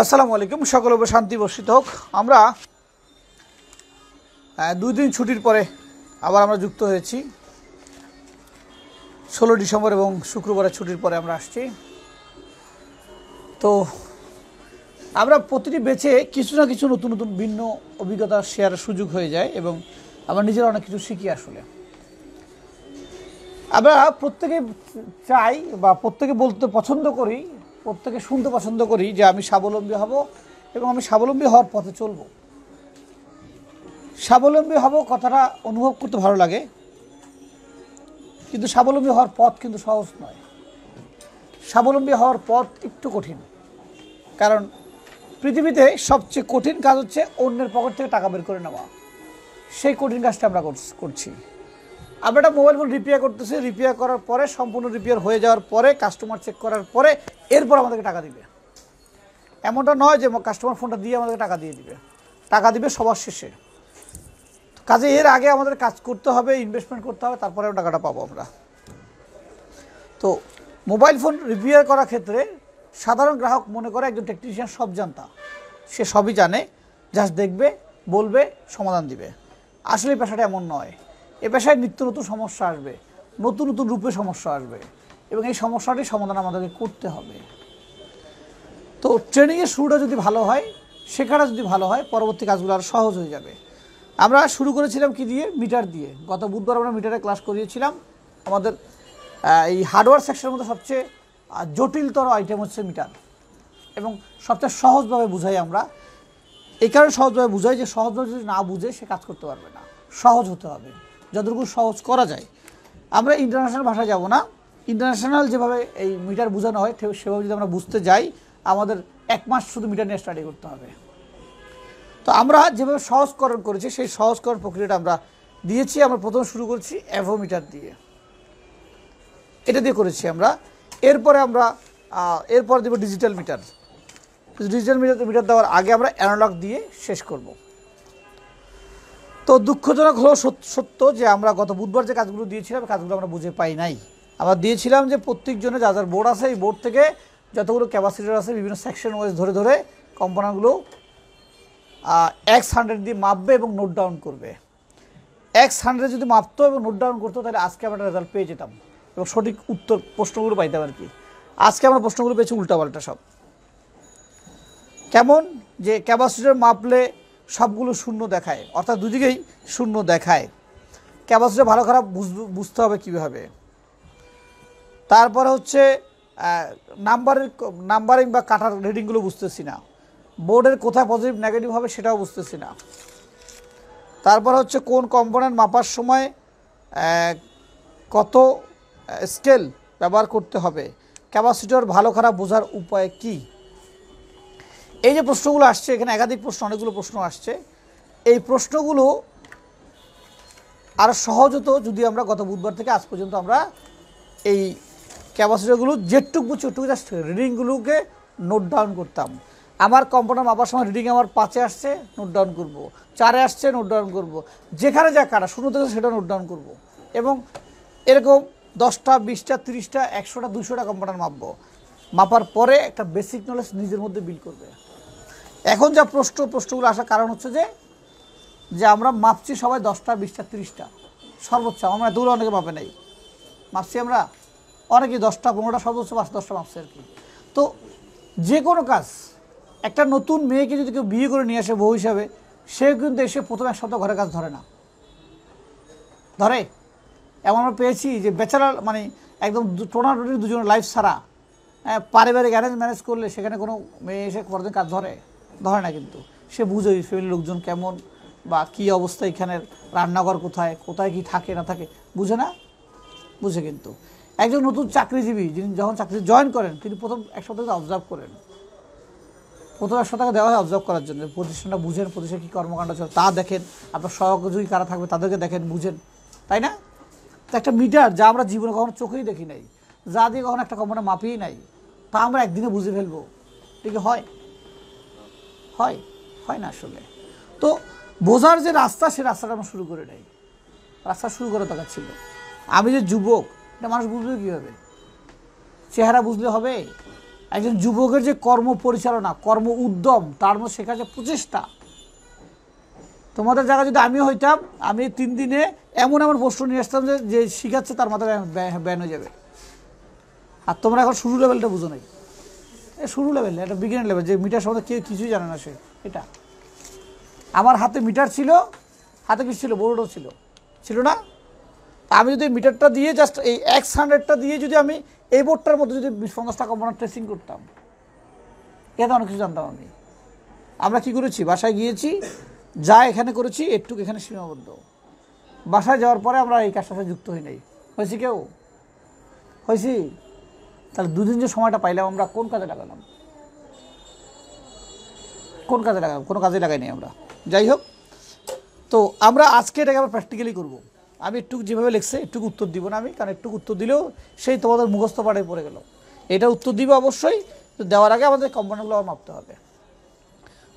আসসালামু আলাইকুম, সকল শান্তি বর্ষিত হোক। আমরা 2 দিন ছুটির পরে আবার আমরা যুক্ত হয়েছি। 16 ডিসেম্বর এবং শুক্রবারের ছুটির পরে আমরা আসছি। তো আমরা প্রতিটি বেচে কিছু না কিছু নতুন নতুন ভিন্ন অভিজ্ঞতা শেয়ারের সুযোগ হয়ে যায় এবং আমরা নিজেরা অনেক কিছু শিখি। আসলে আমরা প্রত্যেকে চাই বা প্রত্যেকে বলতে পছন্দ করি, প্রত্যেকে শুনতে পছন্দ করি যে আমি স্বাবলম্বী হব এবং আমি স্বাবলম্বী হওয়ার পথে চলব। স্বাবলম্বী হব কথাটা অনুভব করতে ভালো লাগে, কিন্তু স্বাবলম্বী হওয়ার পথ কিন্তু সহজ নয়। স্বাবলম্বী হওয়ার পথ একটু কঠিন, কারণ পৃথিবীতে সবচেয়ে কঠিন কাজ হচ্ছে অন্যের পকেট থেকে টাকা বের করে নেওয়া। সেই কঠিন কাজটা আমরা করছি। আমরা একটা মোবাইল ফোন রিপেয়ার করতেছি, রিপেয়ার করার পরে সম্পূর্ণ রিপেয়ার হয়ে যাওয়ার পরে কাস্টমার চেক করার পরে এরপর আমাদেরকে টাকা দিবে। এমনটা নয় যে কাস্টমার ফোনটা দিয়ে আমাদেরকে টাকা দিয়ে দিবে। টাকা দিবে সবার শেষে। কাজে এর আগে আমাদের কাজ করতে হবে, ইনভেস্টমেন্ট করতে হবে, তারপরে টাকাটা পাবো আমরা। তো মোবাইল ফোন রিপেয়ার করার ক্ষেত্রে সাধারণ গ্রাহক মনে করে একজন টেকনিশিয়ান সব জানতা, সে সবই জানে, জাস্ট দেখবে, বলবে, সমাধান দিবে। আসলে এই পেশাটা এমন নয়। এ পেশায় নিত্য নতুন সমস্যা আসবে, নতুন নতুন রূপে সমস্যা আসবে এবং এই সমস্যাটির সমাধান আমাদেরকে করতে হবে। তো ট্রেনিংয়ের শুরুটা যদি ভালো হয়, শেখাটা যদি ভালো হয়, পরবর্তী কাজগুলো আরও সহজ হয়ে যাবে। আমরা শুরু করেছিলাম কি দিয়ে? মিটার দিয়ে। গত বুধবার আমরা মিটারে ক্লাস করিয়েছিলাম। আমাদের এই হার্ডওয়্যার সেকশনের মধ্যে সবচেয়ে জটিলতর আইটেম হচ্ছে মিটার এবং সবচেয়ে সহজভাবে বুঝাই আমরা। এই কারণে সহজভাবে বুঝাই যে সহজভাবে যদি না বুঝে সে কাজ করতে পারবে না। সহজ হতে হবে, যতটুকু সহজ করা যায়। আমরা ইন্টারন্যাশনাল ভাষায় যাব না। ইন্টারন্যাশনাল যেভাবে এই মিটার বোঝানো হয় সেভাবে যদি আমরা বুঝতে যাই, আমাদের 1 মাস শুধু মিটার নিয়ে স্টাডি করতে হবে। তো আমরা যেভাবে সহজকরণ করেছি সেই সহজকরণ প্রক্রিয়াটা আমরা দিয়েছি। আমরা প্রথমে শুরু করেছি অ্যাভোমিটার দিয়ে, এটা দিয়ে করেছি আমরা। এরপরে দেব ডিজিটাল মিটার। ডিজিটাল মিটার দেওয়ার আগে আমরা অ্যানালগ দিয়ে শেষ করব। তো দুঃখজনক হলো সত্য যে আমরা গত বুধবার যে কাজগুলো দিয়েছিলাম, কাজগুলো আমরা বুঝে পাই নাই। আমরা দিয়েছিলাম যে প্রত্যেকজনে যা যার বোর্ড আছে, এই বোর্ড থেকে যতগুলো ক্যাপাসিটর আছে বিভিন্ন সেকশন ওয়াইজ ধরে ধরে কম্পোনেন্টগুলো X100 দিয়ে মাপবে এবং নোট ডাউন করবে। X100 যদি মাপতো এবং নোট ডাউন করতো, তাহলে আজকে আমরা রেজাল্ট পেয়ে যেতাম এবং সঠিক উত্তর প্রশ্নগুলো পাইতাম আর কি। আজকে আমরা প্রশ্নগুলো পেয়েছি উল্টাপাল্টা সব। কেমন যে ক্যাপাসিটর মাপলে সবগুলো শূন্য দেখায়, অর্থাৎ দুদিকেই শূন্য দেখায়। ক্যাপাসিটর ভালো খারাপ বুঝতে হবে কীভাবে। তারপরে হচ্ছে নাম্বারিং বা কাটার রিডিংগুলো বুঝতেছি না। বোর্ডের কোথায় পজিটিভ নেগেটিভ হবে সেটাও বুঝতেছি না। তারপর হচ্ছে কোন কম্পোনেন্ট মাপার সময় কত স্কেল ব্যবহার করতে হবে, ক্যাপাসিটর ভালো খারাপ বোঝার উপায় কি। এই যে প্রশ্নগুলো আসছে, এখানে একাধিক প্রশ্ন, অনেকগুলো প্রশ্ন আসছে। এই প্রশ্নগুলো আরও সহজ হতো যদি আমরা গত বুধবার থেকে আজ পর্যন্ত আমরা এই ক্যাপাসিটরগুলো যেটুকু বুঝছি ওটুকু জাস্ট রিডিংগুলোকে নোট ডাউন করতাম। আমার কম্পোনেন্ট মাপার সময় রিডিং আমার 5-এ আসছে, নোট ডাউন করব, 4-এ আসছে, নোট ডাউন করব, যেখানে যা কাটা 0 থেকে সেটা নোট ডাউন করব এবং এরকম 10টা 20টা 30টা 100টা 200টা কম্পোনেন্ট মাপবো। মাপার পরে একটা বেসিক নলেজ নিজের মধ্যে বিল্ড করবে। এখন যা প্রশ্নগুলো আসার কারণ হচ্ছে যে আমরা মাপছি সবাই 10টা 20টা 30টা সর্বোচ্চ। আমরা এতগুলো অনেকে মাপে নাই, মাপছি আমরা অনেকেই 10টা 15টা সর্বোচ্চ 5-10টা মাপছি আর কি। তো যে কোনো কাজ, একটা নতুন মেয়েকে যদি কেউ বিয়ে করে নিয়ে আসে বউ হিসাবে, সে কিন্তু এসে প্রথম 1 সপ্তাহ ঘরের কাজ ধরে না, ধরে। এমন আমরা পেয়েছি যে ব্যাচেলার মানে একদম টোনাটুনি দুজনের লাইফ ছাড়া পারিবারিক অ্যারেঞ্জ ম্যানেজ করলে সেখানে কোনো মেয়ে এসে পরদিন কাজ ধরে না, কিন্তু সে বুঝে ফ্যামিলির লোকজন কেমন বা কী অবস্থা, এখানের রান্নাঘর কোথায় কি থাকে না থাকে, বুঝে না? বুঝে। কিন্তু একজন নতুন চাকরিজীবী যিনি যখন চাকরি জয়েন করেন, তিনি প্রথম 1 সপ্তাহ অবজার্ভ করেন। প্রথম 1 সপ্তাহ দেওয়া হয় অবজার্ভ করার জন্য, প্রতিষ্ঠানটা বুঝেন, প্রতিষ্ঠানে কী কর্মকাণ্ড চলে তা দেখেন, আপনার সহযোগী কারা থাকবে তাদেরকে দেখেন, বুঝেন, তাই না? তো একটা মিটার যা আমরা জীবনে কখনো চোখেই দেখি নাই, যা দিয়ে কখনো একটা কম্পোনেন্ট মাপিয়েই নাই, তা আমরা একদিনে বুঝে ফেলবো, ঠিক হয় না আসলে। তো বোঝার যে রাস্তা, সে রাস্তাটা আমরা শুরু করে নেই। রাস্তা শুরু করার দরকার ছিল। আমি যে যুবক, এটা মানুষ বুঝবে কীভাবে? চেহারা বুঝলে হবে? একজন যুবকের যে কর্ম পরিচালনা, কর্ম উদ্যম, তার মধ্যে শেখার যে প্রচেষ্টা, তোমাদের জায়গায় যদি আমিও হইতাম, আমি 3 দিনে এমন এমন প্রশ্ন নিয়ে আসতাম যে শিখাচ্ছে তার মাথায় ব্যান হয়ে যাবে। আর তোমরা এখন শুরু লেভেলটা বুঝো নাই, শুরু লেভেল, এটা বিগিনার লেভেল, যে মিটার সম্বন্ধে কেউ কিছুই জানে না সে। এটা আমার হাতে মিটার ছিল, হাতে কিছু ছিল, বোর্ডও ছিল না। আমি যদি মিটারটা দিয়ে জাস্ট এই X100টা দিয়ে যদি আমি এই বোর্ডটার মধ্যে যদি 20-50টা কম্পোনেন্ট ট্রেসিং করতাম, এটা অনেক কিছু জানতাম আমি। আমরা কি করেছি, বাসায় গিয়েছি, যা এখানে করেছি একটু এখানে সীমাবদ্ধ। বাসায় যাওয়ার পরে আমরা এই কাজটার সাথে যুক্ত হই নাই। হয়েছি কেউ? হয়েছি? তাহলে 2 দিন যে সময়টা পাইলাম আমরা কোন কাজে লাগালাম? কোন কাজে লাগালাম? কোনো কাজে লাগাই নাই আমরা। যাই হোক, তো আমরা আজকে এটাকে আবার প্র্যাকটিক্যালি করবো। আমি একটু যেভাবে লিখছে একটু উত্তর দিব না আমি, কারণ একটু উত্তর দিলেও সেই তোমাদের মুখস্থ পাড়ে পড়ে গেল। এটা উত্তর দিব অবশ্যই, দেওয়ার আগে আমাদের কম্পোনেন্টগুলো আবার মাপতে হবে।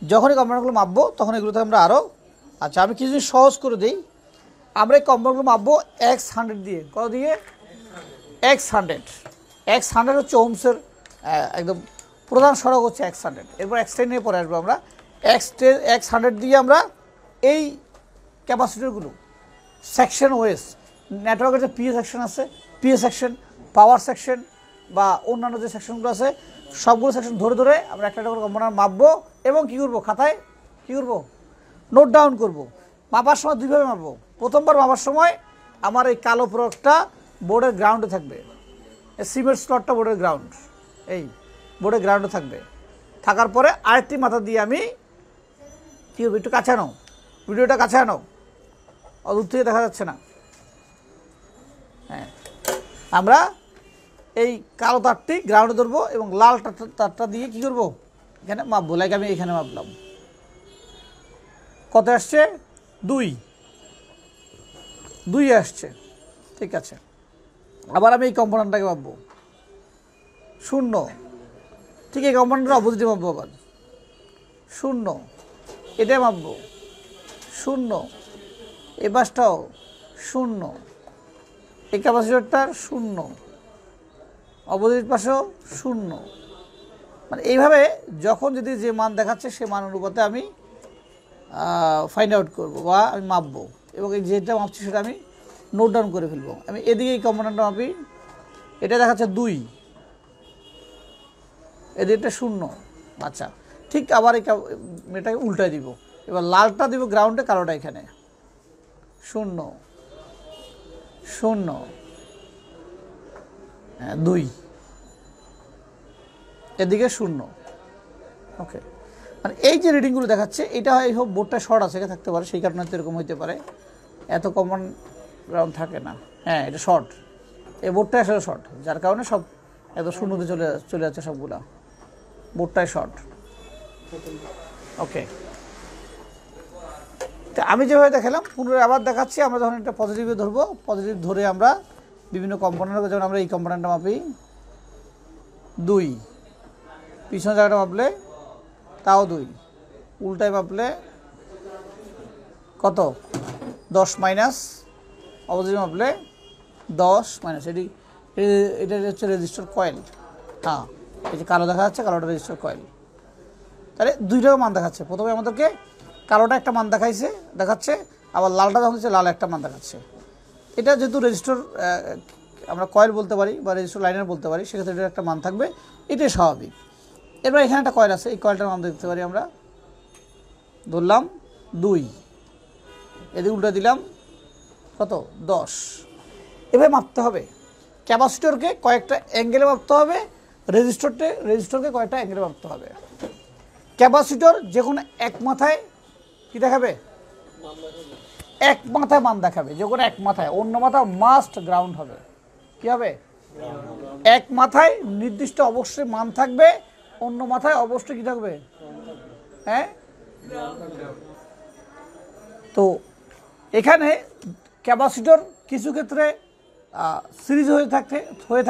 যখনই কম্পোনেন্টগুলো মাপবো তখন এগুলোতে আমরা আরও, আচ্ছা আমি কিছু সহজ করে দিই। আমরা এই কম্পোনেন্টগুলো মাপবো X100 দিয়ে। কত দিয়ে? X100 হচ্ছে ওহমসের একদম প্রধান সড়ক হচ্ছে X100। এরপর X10 নিয়ে পরে আসবো আমরা। X100 দিয়ে আমরা এই ক্যাপাসিটরগুলো সেকশন ওয়েস, নেটওয়ার্কের যে পিএ সেকশন আছে, পিএ সেকশন, পাওয়ার সেকশন বা অন্যান্য যে সেকশনগুলো আছে, সবগুলো সেকশন ধরে ধরে আমরা একটা করে কম্পোনেন্ট মাপবো এবং কী করবো, খাতায় কী করবো, নোট ডাউন করবো। মাপার সময় 2 ভাবে মাপবো। প্রথমবার মাপার সময় আমার এই কালো প্রোডাক্টটা বোর্ডের গ্রাউন্ডে থাকবে, সিমেন্ট স্লটটা বোর্ডের গ্রাউন্ড, এই বোর্ডের গ্রাউন্ডে থাকবে। থাকার পরে আরেকটি মাথা দিয়ে আমি কী করবো, একটু কাছে আনো, ভিডিওটা কাছে আনো, দূর থেকে দেখা যাচ্ছে না। হ্যাঁ, আমরা এই কালো তারটি গ্রাউন্ডে ধরবো এবং লাল তারটা দিয়ে কী করবো, এখানে মাপবো। লাইক আমি এখানে মাপলাম, কত আসছে? 2 আসছে, ঠিক আছে। আবার আমি এই কম্পোনেন্টটাকে মাপবো 0, ঠিক এই কম্পোনেন্টটা অপোজিটে মাপবো, আবার 0, এটাই মাপবো 0, এই পাশটাও 0, এই ক্যাপাসিটরটার 0, অপোজিট পাশেও 0। মানে এইভাবে যখন যদি যে মান দেখাচ্ছে সে মান অনুপাতে আমি ফাইন্ড আউট করবো বা আমি মাপবো, এবং এই যেটা মাপছি সেটা আমি নোট ডাউন করে ফেলবো। আমি এদিকে এই কম্পোনেন্টটা মাপি, এটা দেখাচ্ছে 2, এদিকটা 0। আচ্ছা, ঠিক আবার এটাকে উল্টায় দিব। এবার লালটা দিব গ্রাউন্ডে, কালোটা এখানে 0, 0, 2, এদিকে 0। ওকে, মানে এই যে রিডিংগুলো দেখাচ্ছে, এটা হয় হোক বোর্ডটা শর্ট আছে থাকতে পারে, সেই কারণে এরকম হইতে পারে, এত কমন গ্রাউন্ড থাকে না। হ্যাঁ, এটা শর্ট, এই বোর্ডটা আসলে শর্ট, যার কারণে সব এত শূন্যতে চলে যাচ্ছে সবগুলা, বোর্ডটাই শর্ট। ওকে, তো আমি যেভাবে দেখালাম পুনরায় আবার দেখাচ্ছি। আমরা যখন একটা পজিটিভে ধরবো, পজিটিভ ধরে আমরা বিভিন্ন কম্পোনেন্ট, যেমন আমরা এই কম্পোনেন্টটা মাপি 2, পিছনে জায়গাটা মাপলে তাও 2, উল্টায় মাপলে কত, 10 মাইনাস, অপোজিট মাপলে 10 মাইনাস। এটা হচ্ছে রেজিস্টার কয়েল। হ্যাঁ, এই যে কালো দেখা যাচ্ছে, কালোটা রেজিস্টার কয়েল। তাহলে 2টা মান দেখাচ্ছে। প্রথমে আমাদেরকে কালোটা একটা মান দেখাচ্ছে, আবার লালটা যখন হচ্ছে লাল একটা মান দেখাচ্ছে। এটা যেহেতু রেজিস্টার আমরা কয়েল বলতে পারি বা রেজিস্টার লাইনার বলতে পারি, সেক্ষেত্রে এটার একটা মান থাকবে, এটাই স্বাভাবিক। এবার এখানে একটা কয়েল আছে, এই কয়েলটার মান দেখতে পারি আমরা, ধরলাম 2, এদিকে উল্টা দিলাম কত, 10। এভাবে মাপতে হবে। ক্যাপাসিটরকে কয়েকটা অ্যাঙ্গেলে মাপতে হবে, রেজিস্টরকে কয়েকটা অ্যাঙ্গেলে মাপতে হবে। ক্যাপাসিটর যে কোনো এক মাথায় কি দেখাবে, এক মাথায় মান দেখাবে, যে কোনো এক মাথায়, অন্য মাথা মাস্ট গ্রাউন্ড হবে। কি হবে, এক মাথায় নির্দিষ্ট অবশ্যই মান থাকবে, অন্য মাথায় অবশ্যই কি থাকবে, হ্যাঁ। তো এখানে ক্যাপাসিটর কিছু ক্ষেত্রে সিরিজ হয়ে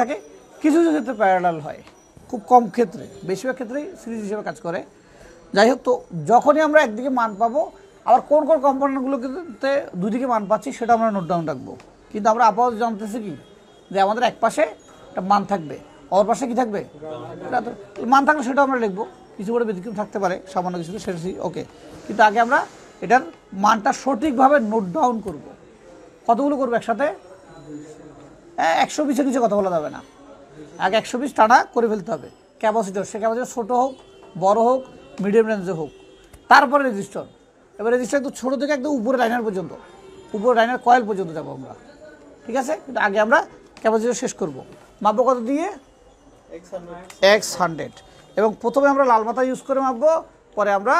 থাকে, কিছু কিছু ক্ষেত্রে প্যারালাল হয়, খুব কম ক্ষেত্রে, বেশিরভাগ ক্ষেত্রেই সিরিজ হিসেবে কাজ করে। যাই হোক, তো যখনই আমরা একদিকে মান পাবো, আবার কোন কোন কম্পোনেন্টগুলোতে দুদিকে মান পাচ্ছি সেটা আমরা নোট ডাউন রাখবো। কিন্তু আমরা আপাতত জানতেছি কি, যে আমাদের এক পাশে একটা মান থাকবে, অর পাশে কি থাকবে মান থাকলে সেটা আমরা লিখবো, কিছু করে ব্যতিক্রম থাকতে পারে সামান্য কিছু, সেটা ওকে। কিন্তু আগে আমরা এটার মানটা সঠিকভাবে নোট ডাউন করব। কতগুলো করবো একসাথে? 120-এর নিচে কথা বলা যাবে না, আগে 120 টানা করে ফেলতে হবে। ক্যাপাসিটর, সে ক্যাপাসিটর ছোটো হোক বড় হোক মিডিয়াম রেঞ্জে হোক, তারপরে রেজিস্টর। এবার রেজিস্টার একটু ছোটো থেকে একদম উপরে লাইনার পর্যন্ত, উপরে লাইনার কয়েল পর্যন্ত যাবো আমরা, ঠিক আছে? কিন্তু আগে আমরা ক্যাপাসিটর শেষ করব। মাপবো কত দিয়ে? X100। এবং প্রথমে আমরা লাল মাথা ইউজ করে মাপবো, পরে আমরা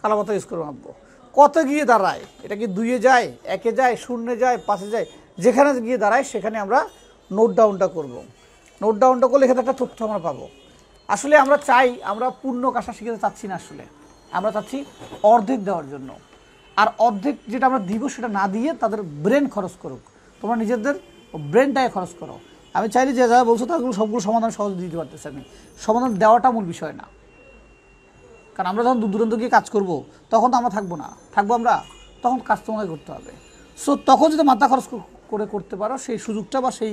কালো মাথা ইউজ করে মাপবো। কত গিয়ে দাঁড়ায়, এটা কি 2-এ যায়, 1-এ যায়, 0-এ যায়, 5-এ যায়, যেখানে গিয়ে দাঁড়ায় সেখানে আমরা নোট ডাউনটা করব। নোট ডাউনটা করলে এখানে একটা তথ্য আমরা পাবো। আসলে আমরা চাই, আমরা পূর্ণ কাজটা শিখতে চাচ্ছি না, আসলে আমরা চাচ্ছি অর্ধেক দেওয়ার জন্য। আর অর্ধেক যেটা আমরা দিব সেটা না দিয়ে তাদের ব্রেন খরচ করুক, তোমরা নিজেদের ব্রেনটাকে খরচ করো। আমি চাইলে যে যারা বলছো তাগুলো সবগুলো সমাধান সহজ দিতে পারতেছি আমি, সমাধান দেওয়াটা মূল বিষয় না। কারণ আমরা যখন দূর দূরান্ত গিয়ে কাজ করব তখন তো আমরা থাকবো না, থাকবো আমরা, তখন কাজ তোমাকে করতে হবে। সো তখন যদি মাথা খরচ করে করতে পারো সেই সুযোগটা বা সেই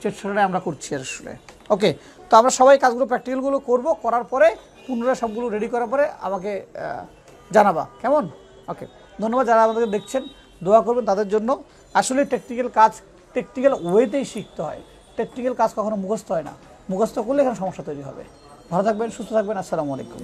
চেষ্টাটা আমরা করছি আসলে। ওকে, তো আমরা সবাই কাজগুলো প্র্যাকটিক্যালগুলো করবো, করার পরে পুনরায় সবগুলো রেডি করার পরে আমাকে জানাবা, কেমন? ওকে, ধন্যবাদ। যারা আমাদেরকে দেখছেন দোয়া করবেন তাদের জন্য। আসলে টেকনিক্যাল কাজ টেকনিক্যাল ওয়েতেই শিখতে হয়, টেকনিক্যাল কাজ কখনো মুখস্থ হয় না, মুখস্থ করলে এখানে সমস্যা তৈরি হবে। ভালো থাকবেন, সুস্থ থাকবেন, আসসালামু আলাইকুম।